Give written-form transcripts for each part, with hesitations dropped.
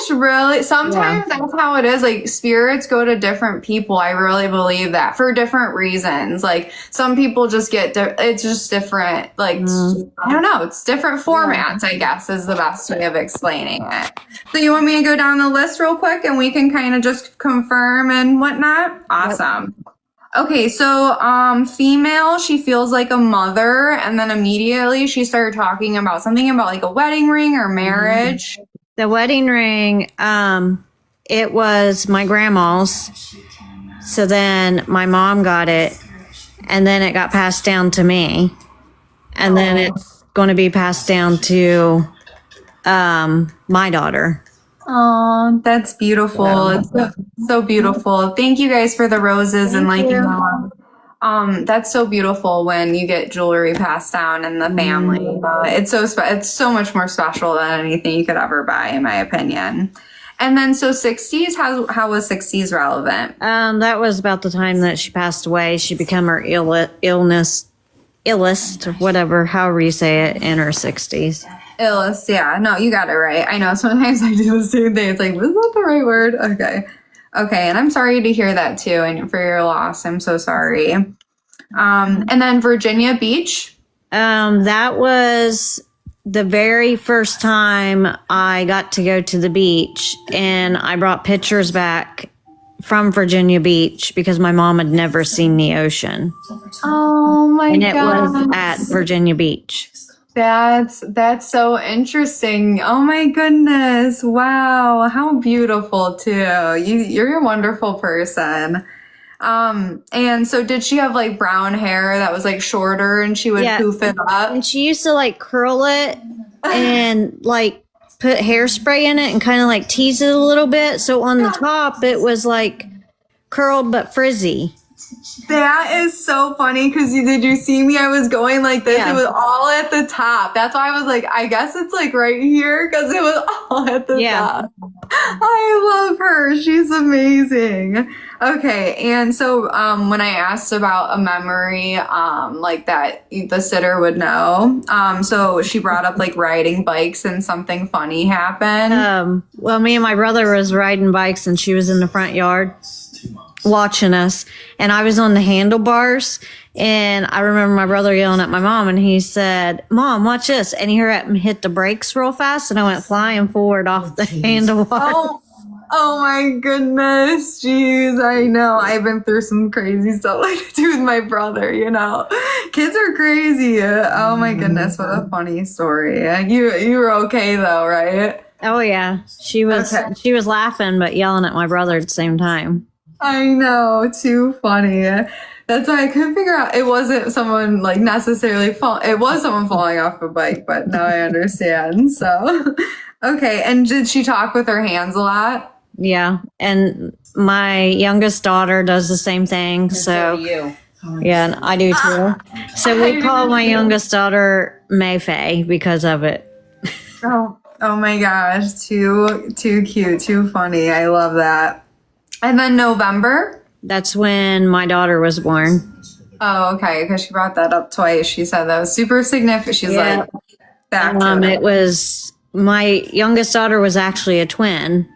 gosh, really? Sometimes that's how it is. Like spirits go to different people. I really believe that for different reasons. Like some people just get, it's just different. Like, I don't know. It's different formats, I guess is the best way of explaining it. So you want me to go down the list real quick and we can kind of just confirm and whatnot? Awesome. Okay, so female, she feels like a mother, and then immediately she started talking about something about like a wedding ring or marriage. The wedding ring, it was my grandma's. So then my mom got it, and then it got passed down to me, and then it's going to be passed down to my daughter. Oh, that's beautiful. It's so beautiful. Thank you guys for the roses and like, you know, that's so beautiful when you get jewelry passed down in the family. It's so much more special than anything you could ever buy, in my opinion. And then, so 60s, how was 60s relevant? That was about the time that she passed away. She became her illest, whatever, however you say it, in her 60s. Illest, yeah. No, you got it right. I know sometimes I do the same thing. It's like, was that the right word? Okay. And I'm sorry to hear that too, and for your loss. I'm so sorry. And then Virginia Beach. That was the very first time I got to go to the beach, and I brought pictures back from Virginia Beach because my mom had never seen the ocean. Oh my God. And it was at Virginia Beach. That's so interesting. Oh my goodness. Wow. How beautiful too. You're a wonderful person. And so did she have like brown hair that was like shorter and she would poof it up? And she used to like curl it and like put hairspray in it and kind of like tease it a little bit. So on the top, it was like curled but frizzy. That is so funny because did you see me? I was going like this. Yeah. It was all at the top. That's why I was like, I guess it's like right here because it was all at the top. I love her. She's amazing. Okay. And so when I asked about a memory like that the sitter would know, so she brought up like riding bikes and something funny happened. Well, me and my brother was riding bikes and she was in the front yard watching us, and I was on the handlebars, and I remember my brother yelling at my mom, and he said, "Mom, watch this," and he heard me hit the brakes real fast, and I went flying forward off the handlebars. Oh my goodness, jeez, I know. I've been through some crazy stuff like that too with my brother, you know. Kids are crazy. Oh my goodness, what a funny story. You were okay though, right? Oh yeah, she was laughing but yelling at my brother at the same time. I know, too funny. That's why I couldn't figure out. It wasn't someone like necessarily it was someone falling off a bike, but now I understand. So, okay. And did she talk with her hands a lot? Yeah. And my youngest daughter does the same thing. So you. Yeah, and I do too. So we call my youngest daughter Mayfaye because of it. Oh my gosh. Too cute. Too funny. I love that. And then November? That's when my daughter was born. Oh, okay. Because she brought that up twice. She said that was super significant. She's like, back to it was, my youngest daughter was actually a twin.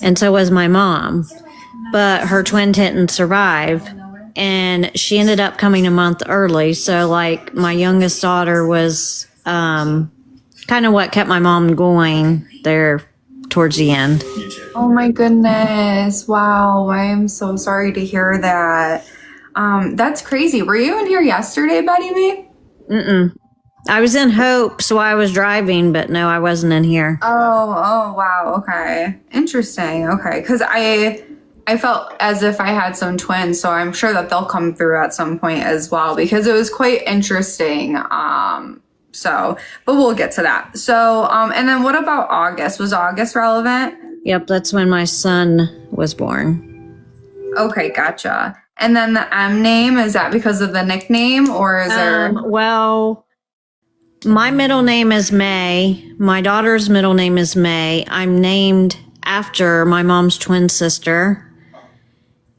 And so was my mom. But her twin didn't survive. And she ended up coming a month early. So, like, my youngest daughter was kind of what kept my mom going there towards the end. Oh my goodness. Wow. I am so sorry to hear that. That's crazy. Were you in here yesterday, Betty Mae? Mm-mm. I was in Hope, so I was driving, but no, I wasn't in here. Oh, wow. Okay. Interesting. Okay. Because I felt as if I had some twins, so I'm sure that they'll come through at some point as well because it was quite interesting. So, but we'll get to that. So, and then what about August? Was August relevant? Yep, that's when my son was born. Okay, gotcha. And then the M name, is that because of the nickname or is there? Well, my middle name is May. My daughter's middle name is May. I'm named after my mom's twin sister.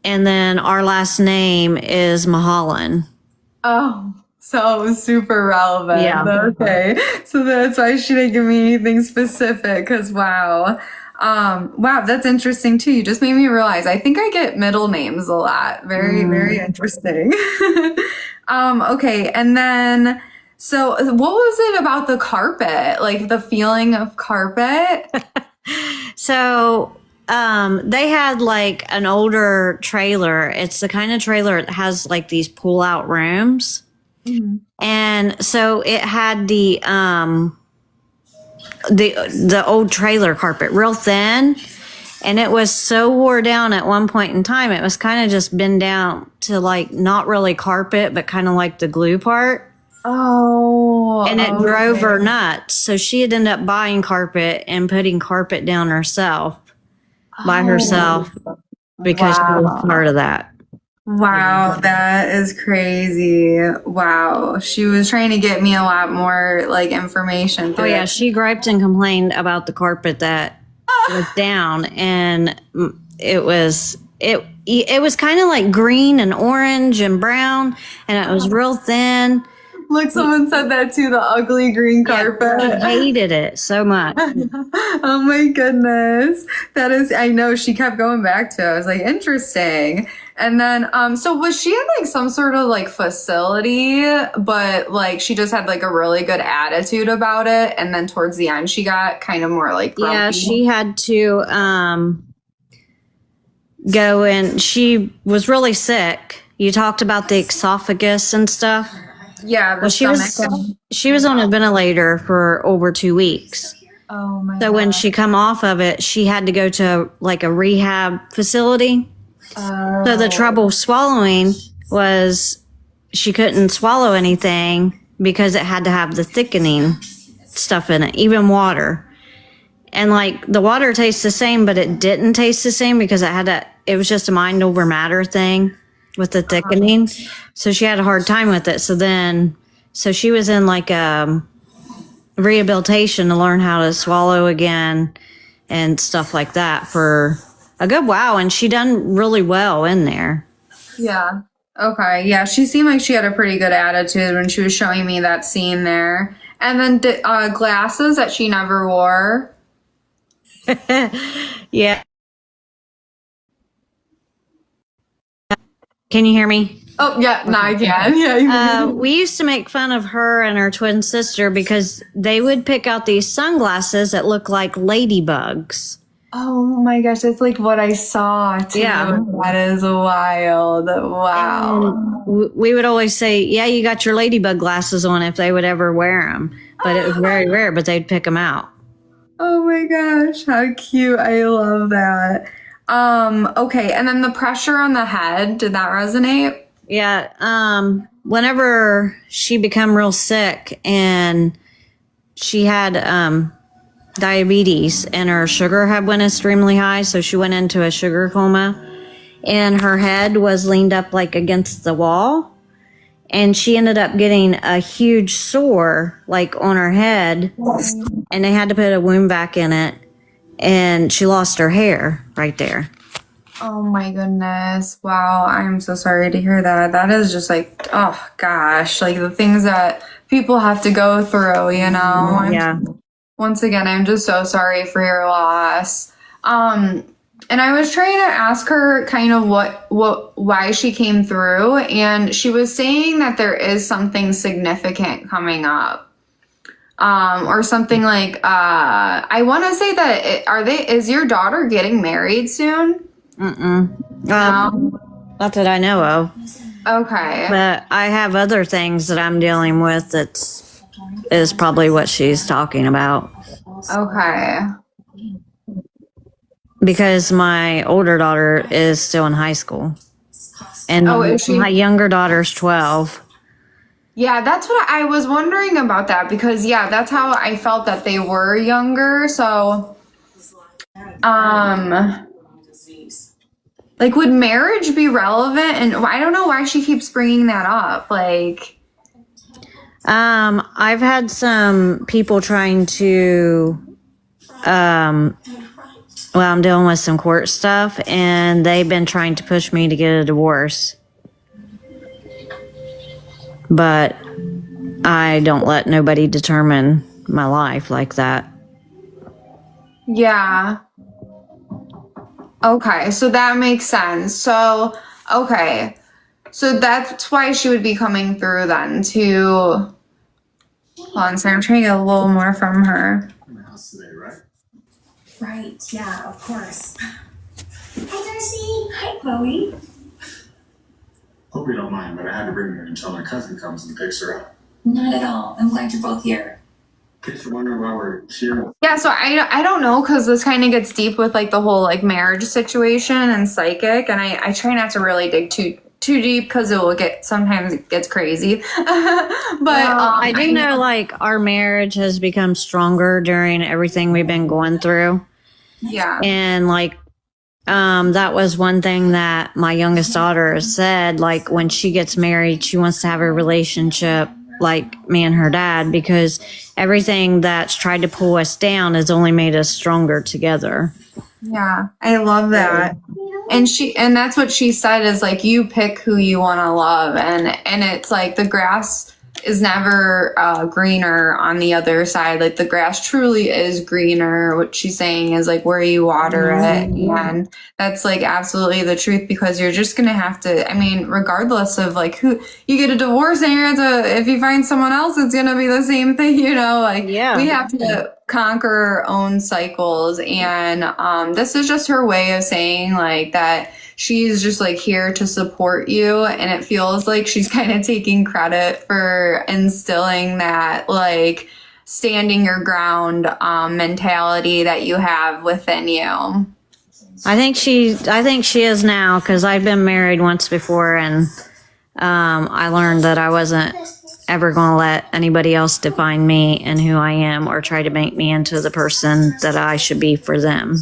And then our last name is Mahalan. Oh. So super relevant. Yeah. Okay. So that's why she didn't give me anything specific because wow. Wow, that's interesting too. You just made me realize I think I get middle names a lot. Very, very interesting. Okay, and then so what was it about the carpet? Like the feeling of carpet? So they had like an older trailer. It's the kind of trailer that has like these pull out rooms. Mm-hmm. And so it had the old trailer carpet, real thin, and it was so wore down at one point in time. It was kind of just been down to like not really carpet, but kind of like the glue part. Oh, And it drove her nuts. So she had ended up buying carpet and putting carpet down herself by herself because she was part of that. Wow, that is crazy. Wow. She was trying to get me a lot more like information through Oh yeah, it. she griped and complained about the carpet that was down, and it was kind of like green and orange and brown, and it was real thin. Look, someone said that too, the ugly green carpet. I hated it so much. Oh my goodness. That is, I know she kept going back to it. I was like, interesting. And then, so was she in like some sort of like facility, but like she just had like a really good attitude about it. And then towards the end, she got kind of more like grumpy. Yeah, she had to go and she was really sick. You talked about the esophagus and stuff. Yeah, Well, she was on a ventilator for over 2 weeks. Oh my So when she come off of it, she had to go to like a rehab facility. So the trouble swallowing was she couldn't swallow anything because it had to have the thickening stuff in it, even water. And like the water tastes the same, but it didn't taste the same because it was just a mind over matter thing with the thickening. So she had a hard time with it. So she was in like rehabilitation to learn how to swallow again and stuff like that for a good while. And she done really well in there. Yeah. Okay. Yeah. She seemed like she had a pretty good attitude when she was showing me that scene there. And then glasses that she never wore. Yeah. Can you hear me? Oh, yeah. Now I can. Yeah. We used to make fun of her and her twin sister because they would pick out these sunglasses that look like ladybugs. Oh my gosh. That's like what I saw too. Yeah. That is wild. Wow. We would always say, yeah, you got your ladybug glasses on if they would ever wear them. But it was very rare, but they'd pick them out. Oh my gosh. How cute. I love that. Okay. And then the pressure on the head, did that resonate? Yeah. Whenever she became real sick and she had diabetes and her sugar had went extremely high, so she went into a sugar coma, and her head was leaned up like against the wall, and she ended up getting a huge sore like on her head, and they had to put a wound vac in it, and she lost her hair right there. Oh my goodness. Wow. I'm so sorry to hear that. That is just like, oh gosh, like the things that people have to go through, you know? Yeah. Once again, I'm just so sorry for your loss. And I was trying to ask her kind of why she came through, and she was saying that there is something significant coming up. Or something like, I want to say that is your daughter getting married soon? No. Not that I know of. Okay. But I have other things that I'm dealing with is probably what she's talking about. Okay. Because my older daughter is still in high school. And is she? My younger daughter's 12. Yeah, that's what I was wondering about that because yeah, that's how I felt that they were younger. So, like would marriage be relevant? And I don't know why she keeps bringing that up. Like, I've had some people trying to, I'm dealing with some court stuff, and they've been trying to push me to get a divorce. But I don't let nobody determine my life like that. yeah. Okay, so that makes sense. So, okay. So that's why she would be coming through then to. Hold on, so I'm trying to get a little more from her. In the house today, right? Right, yeah, of course. Hi, Darcy. Hi, Chloe. Hope you don't mind, but I had to bring her until my cousin comes and picks her up. Not at all. I'm glad you're both here. In case you're wondering why we're here. Yeah, so I don't know, because this kind of gets deep with like the whole like marriage situation and psychic, and I try not to really dig too deep because sometimes it gets crazy. But I do know like our marriage has become stronger during everything we've been going through. Yeah. And like that was one thing that my youngest daughter said, like when she gets married, she wants to have a relationship like me and her dad, because everything that's tried to pull us down has only made us stronger together. Yeah, I love that. And that's what she said, is like, you pick who you want to love, and it's like the grass is never greener on the other side. Like the grass truly is greener. What she's saying is like where you water it, and that's like absolutely the truth, because you're just gonna have to. I mean, regardless of like who you get a divorce, and you're gonna if you find someone else, it's gonna be the same thing. You know, like we have to conquer our own cycles, and this is just her way of saying like that. She's just like here to support you, and it feels like she's kind of taking credit for instilling that like standing your ground mentality that you have within you. I think she is now, because I've been married once before, and I learned that I wasn't ever going to let anybody else define me and who I am, or try to make me into the person that I should be for them.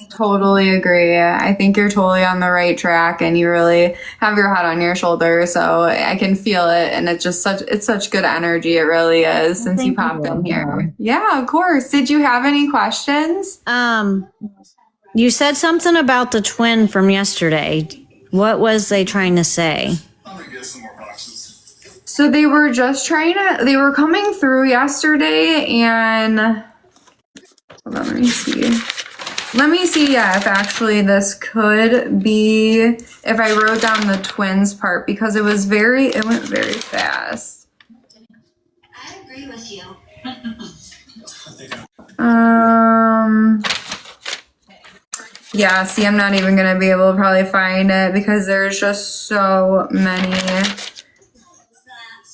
Totally agree. I think you're totally on the right track, and you really have your head on your shoulder, so I can feel it, and it's such good energy. It really is, since you popped in here. Yeah, of course. Did you have any questions? You said something about the twin from yesterday. What was they trying to say? I'm gonna get some more boxes. So they were coming through yesterday, and hold on, let me see, yeah, if actually this could be, if I wrote down the twins part, because it went very fast. I agree with you. Yeah, see, I'm not even going to be able to probably find it, because there's just so many.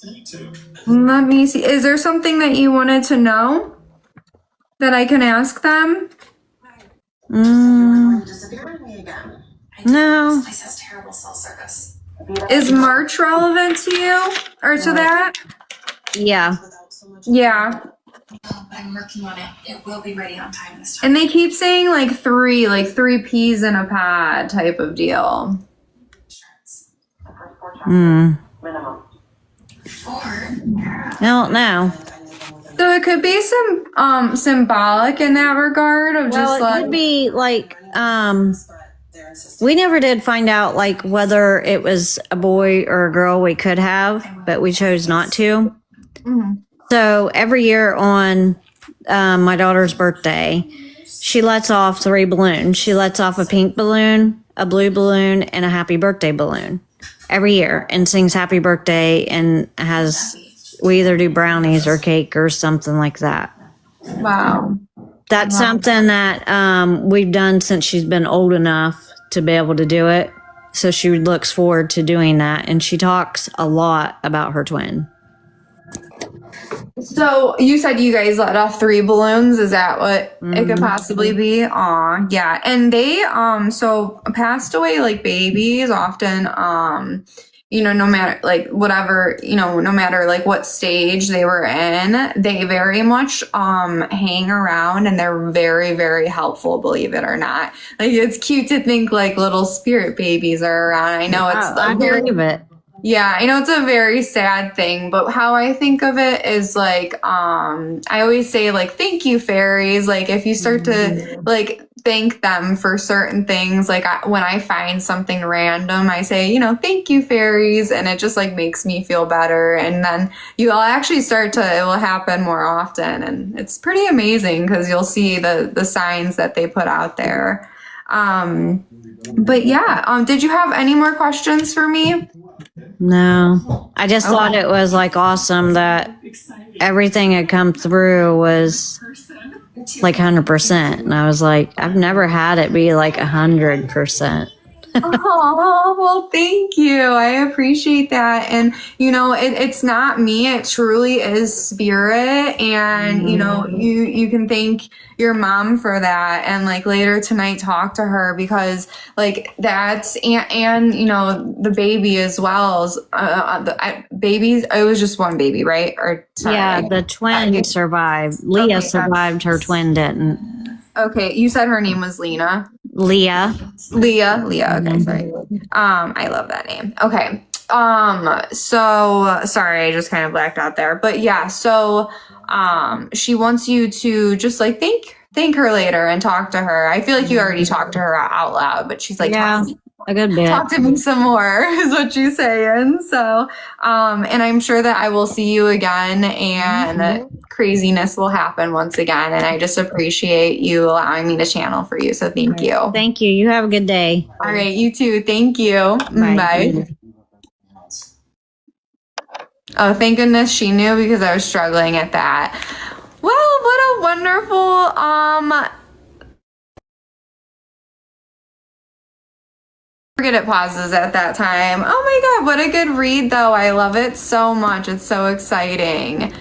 Me too. Let me see. Is there something that you wanted to know that I can ask them? No. This place has terrible cell service. Is March relevant to you, or to that? Yeah. Yeah. Oh, but I'm working on it. It will be ready on time this time. And they keep saying like three peas in a pod type of deal. No. So it could be some symbolic in that regard of just Well, it could be like we never did find out like whether it was a boy or a girl we could have, but we chose not to. Mm-hmm. So every year on my daughter's birthday, she lets off 3 balloons. She lets off a pink balloon, a blue balloon, and a happy birthday balloon every year, and sings happy birthday, and we either do brownies or cake or something like that. Wow. That's something that we've done since she's been old enough to be able to do it. So she looks forward to doing that, and she talks a lot about her twin. So you said you guys let off 3 balloons. Is that what it could possibly be? Aw, yeah. And they so passed away like babies often, no matter like whatever, no matter like what stage they were in, they very much hang around, and they're very, very helpful, believe it or not. Like it's cute to think like little spirit babies are around. I know I believe it. Yeah, I know it's a very sad thing, but how I think of it is like, I always say like, thank you, fairies. Like if you start to like thank them for certain things, like when I find something random, I say, thank you, fairies. And it just like makes me feel better. And then you'll actually it will happen more often. And it's pretty amazing because you'll see the signs that they put out there. But yeah, did you have any more questions for me? No, I just thought it was like awesome that everything had come through was like 100%. And I was like, I've never had it be like 100%. Oh, well, thank you. I appreciate that. And, it's not me. It truly is spirit. And, you can thank your mom for that. And like later tonight, talk to her because like that's, and the baby as well. Babies, it was just one baby, right? Or sorry. Yeah, the twin survived. Leah survived. Her twin didn't. Okay. You said her name was Lena. Leah. Okay, sorry. I love that name. Okay. So sorry, I just kind of blacked out there. But yeah, so she wants you to just like thank her later and talk to her. I feel like you already talked to her out loud, but she's like, yeah, a good bit. Talk to me some more is what she's saying. So, and I'm sure that I will see you again and craziness will happen once again. And I just appreciate you allowing me to channel for you. So thank you. Thank you. You have a good day. All right. You too. Thank you. Bye. Oh, thank goodness she knew because I was struggling at that. Well, what a wonderful, forget it pauses at that time. Oh my God, what a good read though. I love it so much. It's so exciting.